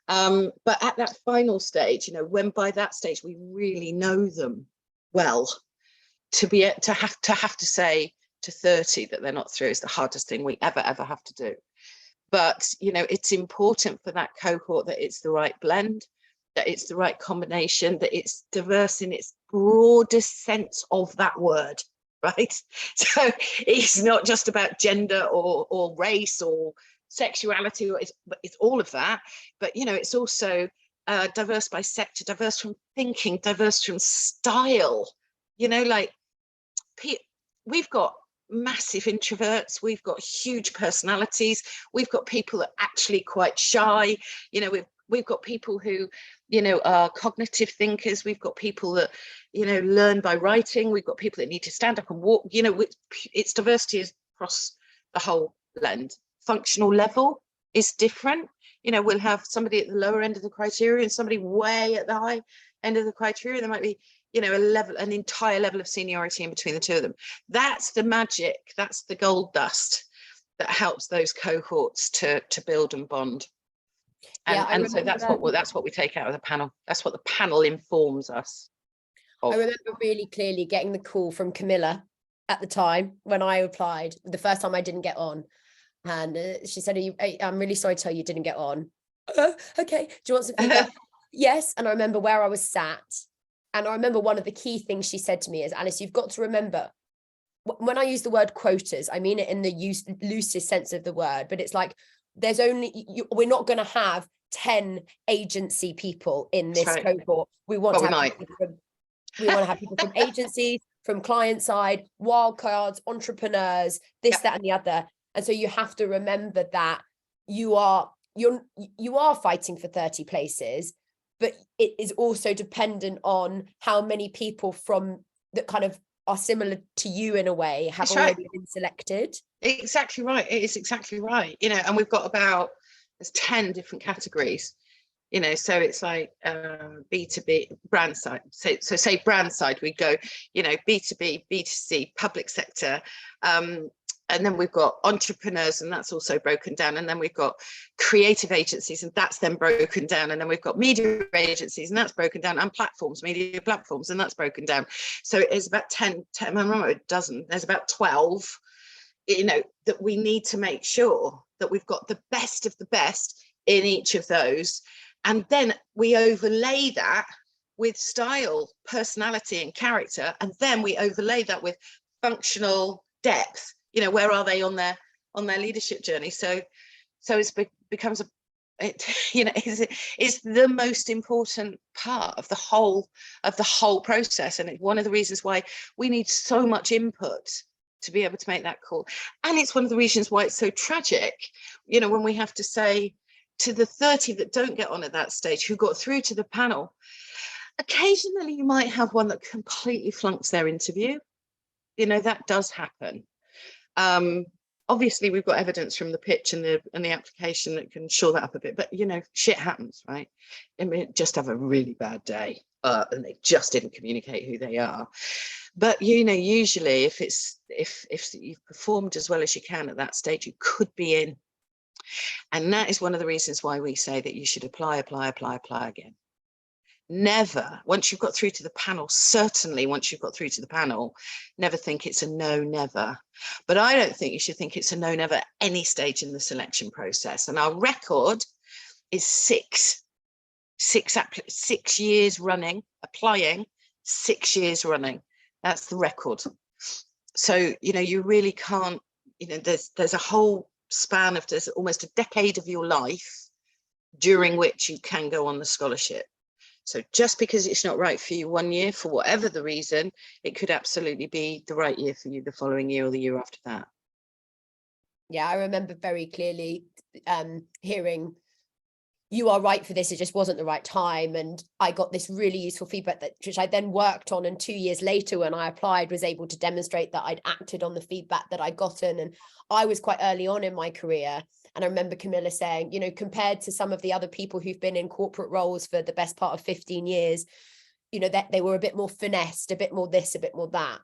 But at that final stage, when by that stage we really know them well, to have to say to 30 that they're not through is the hardest thing we ever have to do. But it's important for that cohort that it's the right blend, that it's the right combination, that it's diverse in its broadest sense of that word, right? So it's not just about gender or race or sexuality, it's all of that. But it's also diverse by sector, diverse from thinking, diverse from style. We've got massive introverts, we've got huge personalities, we've got people that are actually quite shy, we've got people who are cognitive thinkers, we've got people that learn by writing, we've got people that need to stand up and walk. It's diversity across the whole blend. Functional level is different. We'll have somebody at the lower end of the criteria and somebody way at the high end of the criteria. There might be an entire level of seniority in between the two of them. That's the magic, that's the gold dust that helps those cohorts to build and bond. And so that's what we take out of the panel. That's what the panel informs us of. I remember really clearly getting the call from Camilla at the time when I applied, the first time I didn't get on. And she said, I'm really sorry to tell you didn't get on. Okay, do you want some feedback? Yes. And I remember where I was sat. And I remember one of the key things she said to me is, Alice, you've got to remember, when I use the word quotas, I mean it in the loosest sense of the word, but it's like, we're not going to have 10 agency people in this cohort. We want to have people from agencies, from client side, wildcards, entrepreneurs, this, that, and the other. And so you have to remember that you are fighting for 30 places, but it is also dependent on how many people from that kind of are similar to you in a way have already been selected. Exactly right. It is exactly right. And we've got there's 10 different categories, so it's like B2B brand side. So say brand side, we go, B2B, B2C, public sector, and then we've got entrepreneurs, and that's also broken down. And then we've got creative agencies, and that's then broken down. And then we've got media agencies, and that's broken down, and media platforms, and that's broken down. So it's about 10, I remember a dozen, there's about 12, that we need to make sure that we've got the best of the best in each of those. And then we overlay that with style, personality, and character. And then we overlay that with functional depth. Where are they on their leadership journey? So it becomes it, you know, is the most important part of the whole process. And it's one of the reasons why we need so much input to be able to make that call. And it's one of the reasons why it's so tragic, you know, when we have to say to the 30 that don't get on at that stage, who got through to the panel, occasionally you might have one that completely flunks their interview. You know, that does happen. Obviously we've got evidence from the pitch and the application that can shore that up a bit, but you know, shit happens, right? I mean, just have a really bad day and they just didn't communicate who they are. But you know, usually if you've performed as well as you can at that stage, you could be in. And that is one of the reasons why we say that you should apply again. Never, once you've got through to the panel, certainly once you've got through to the panel, never think it's a no, never. But I don't think you should think it's a no, never any stage in the selection process. And our record is 6 years running, applying 6 years running. That's the record. So, you know, you really can't, you know, there's a whole span of, there's almost a decade of your life during which you can go on the scholarship. So just because it's not right for you one year, for whatever the reason, it could absolutely be the right year for you the following year or the year after that. Yeah, I remember very clearly hearing, you are right for this, it just wasn't the right time. And I got this really useful feedback which I then worked on, and 2 years later when I applied was able to demonstrate that I'd acted on the feedback that I'd gotten. And I was quite early on in my career. And I remember Camilla saying, you know, compared to some of the other people who've been in corporate roles for the best part of 15 years, you know, that they were a bit more finessed, a bit more this, a bit more that.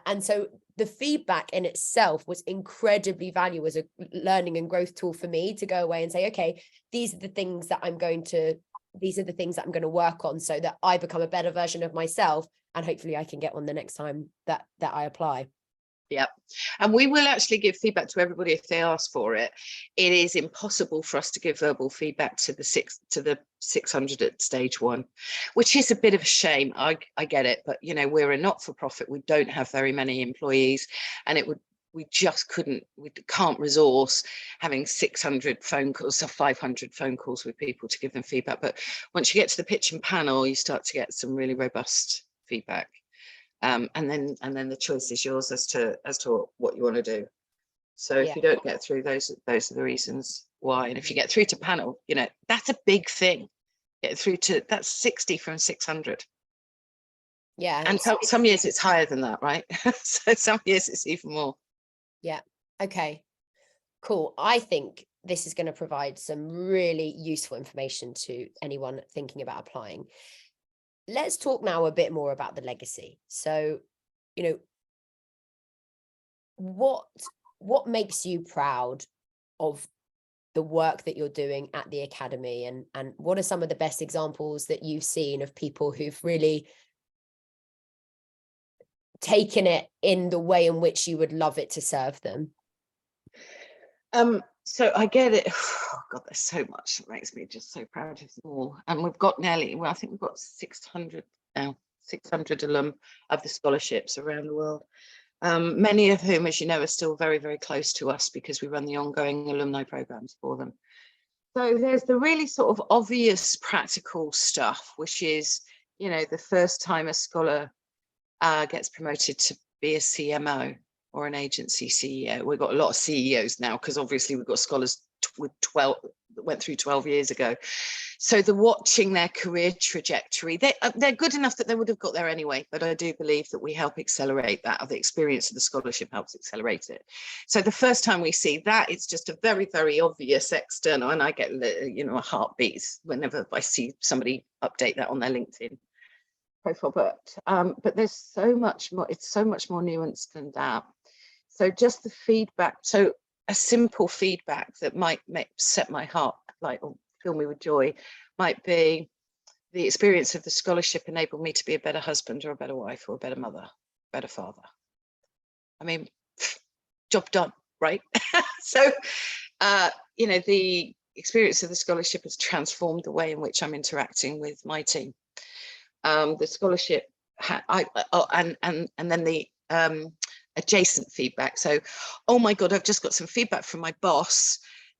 And so the feedback in itself was incredibly valuable as a learning and growth tool for me to go away and say, okay, these are the things that I'm going to work on so that I become a better version of myself. And hopefully I can get one the next time that I apply. Yeah, and we will actually give feedback to everybody if they ask for it. It is impossible for us to give verbal feedback to the 600 at stage 1, which is a bit of a shame. I get it, but you know, we're a not-for-profit. We don't have very many employees, and we can't resource having 600 phone calls or 500 phone calls with people to give them feedback. But once you get to the pitch and panel, you start to get some really robust feedback. And then the choice is yours as to what you want to do. So if you don't get through, those are the reasons why. And if you get through to panel, you know, that's a big thing. Get through to, that's 60 from 600. Yeah. And some years it's higher than that, right? So some years it's even more. Yeah. Okay, cool. I think this is going to provide some really useful information to anyone thinking about applying. Let's talk now a bit more about the legacy. So, you know, what makes you proud of the work that you're doing at the Academy, and what are some of the best examples that you've seen of people who've really taken it in the way in which you would love it to serve them? So I get it. Oh God, there's so much that makes me just so proud of them all. And we've got I think we've got 600 now, 600 alum of the scholarships around the world. Many of whom, as you know, are still very, very close to us because we run the ongoing alumni programs for them. So there's the really sort of obvious practical stuff, which is, you know, the first time a scholar gets promoted to be a CMO or an agency CEO. We've got a lot of CEOs now because obviously we've got scholars with 12 that went through 12 years ago. So the watching their career trajectory, they're good enough that they would have got there anyway, but I do believe that we help accelerate that, or the experience of the scholarship helps accelerate it. So the first time we see that, it's just a very, very obvious external, and I get, you know, a heartbeat whenever I see somebody update that on their LinkedIn profile. But there's so much more, it's so much more nuanced than that. So just the feedback, so a simple feedback that might set my heart light or fill me with joy might be, the experience of the scholarship enabled me to be a better husband or a better wife or a better mother, better father. I mean, job done, right? So, you know, the experience of the scholarship has transformed the way in which I'm interacting with my team. The scholarship, and then the adjacent feedback. So, oh my God, I've just got some feedback from my boss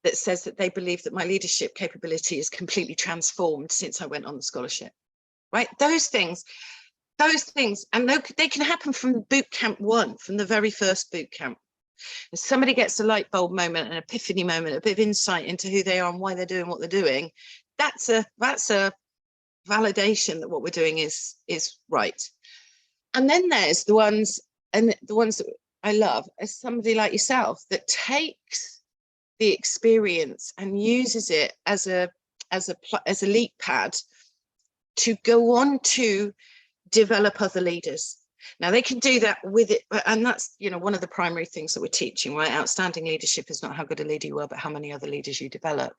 that says that they believe that my leadership capability is completely transformed since I went on the scholarship, right? Those things, and they can happen from boot camp 1, from the very first boot camp. If somebody gets a light bulb moment, an epiphany moment, a bit of insight into who they are and why they're doing what they're doing, that's a validation that what we're doing is right. And then there's the ones that I love, as somebody like yourself that takes the experience and uses it as a leap pad to go on to develop other leaders. Now they can do that with it, and that's, you know, one of the primary things that we're teaching, right? Outstanding leadership is not how good a leader you are, but how many other leaders you develop.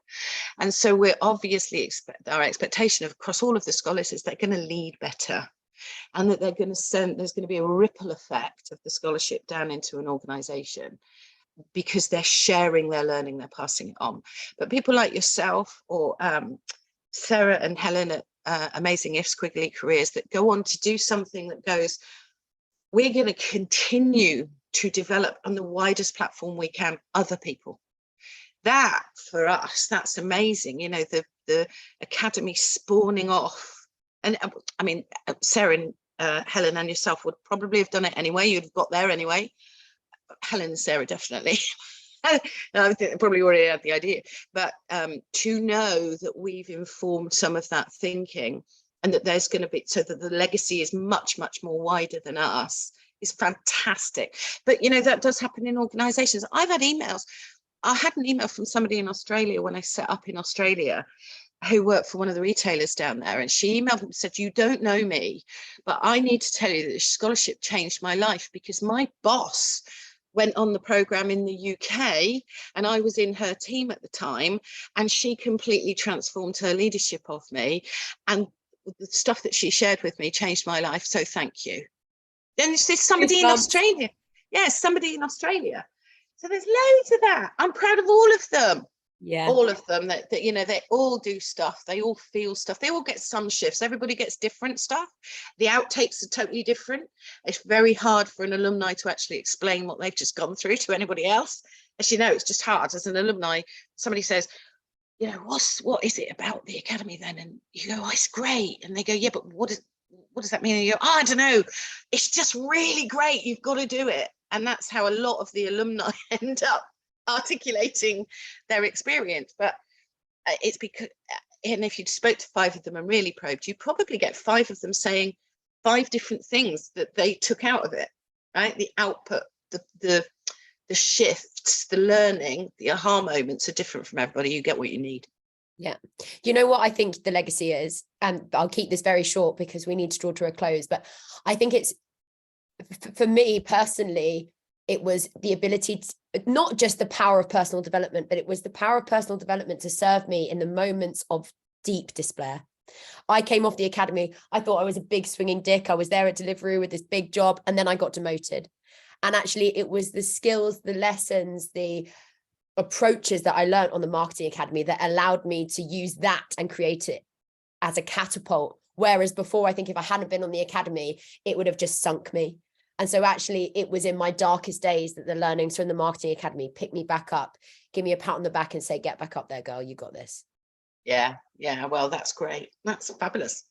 And so we're obviously our expectation across all of the scholars is they're going to lead better, and that they're going to send, there's going to be a ripple effect of the scholarship down into an organization, because they're sharing their learning, they're passing it on. But people like yourself, or Sarah and Helen at Amazing If Squiggly Careers, that go on to do something that goes, we're going to continue to develop on the widest platform we can other people. That, for us, that's amazing. You know, the academy spawning off. And I mean, Sarah and Helen and yourself would probably have done it anyway. You'd have got there anyway. Helen and Sarah definitely. I think they probably already had the idea. But to know that we've informed some of that thinking, and that there's going to be, so that the legacy is much, much more wider than us, is fantastic. But, you know, that does happen in organizations. I've had emails. I had an email from somebody in Australia when I set up in Australia, who worked for one of the retailers down there, and she emailed me and said, you don't know me, but I need to tell you that this scholarship changed my life, because my boss went on the program in the UK and I was in her team at the time, and she completely transformed her leadership of me, and the stuff that she shared with me changed my life, so thank you. Then there's somebody in Australia. Yes, somebody in Australia. So there's loads of that. I'm proud of all of them. Yeah, all of them, that you know, they all do stuff, they all feel stuff, they all get some shifts, everybody gets different stuff. The outtakes are totally different. It's very hard for an alumni to actually explain what they've just gone through to anybody else. As you know, it's just hard as an alumni. Somebody says, you know, what is it about the academy then? And you go, oh, it's great. And they go, yeah, but what does that mean? And you go, oh, I don't know, it's just really great, you've got to do it. And that's how a lot of the alumni end up articulating their experience. But it's because, and if you spoke to 5 of them and really probed, you probably get 5 of them saying 5 different things that they took out of it, right? The output, the shifts, the learning, the aha moments are different from everybody. You get what you need. Yeah. You know what I think the legacy is, and I'll keep this very short because we need to draw to a close, but I think it's, for me personally, it was the ability to, not just the power of personal development, but it was the power of personal development to serve me in the moments of deep despair. I came off the academy, I thought I was a big swinging dick. I was there at delivery with this big job, and then I got demoted. And actually it was the skills, the lessons, the approaches that I learned on the marketing academy that allowed me to use that and create it as a catapult. Whereas before, I think if I hadn't been on the academy, it would have just sunk me. And so actually it was in my darkest days that the learnings from the marketing academy picked me back up, give me a pat on the back and say, get back up there, girl, you got this. Yeah. Well, that's great. That's fabulous.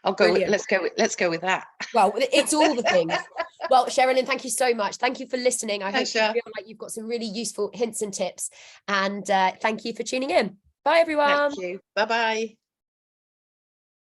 I'll go. Let's go with that. Well, it's all the things. Well, Sherilyn, thank you so much. Thank you for listening. I hope you feel like you've got some really useful hints and tips. And thank you for tuning in. Bye, everyone. Thank you. Bye-bye.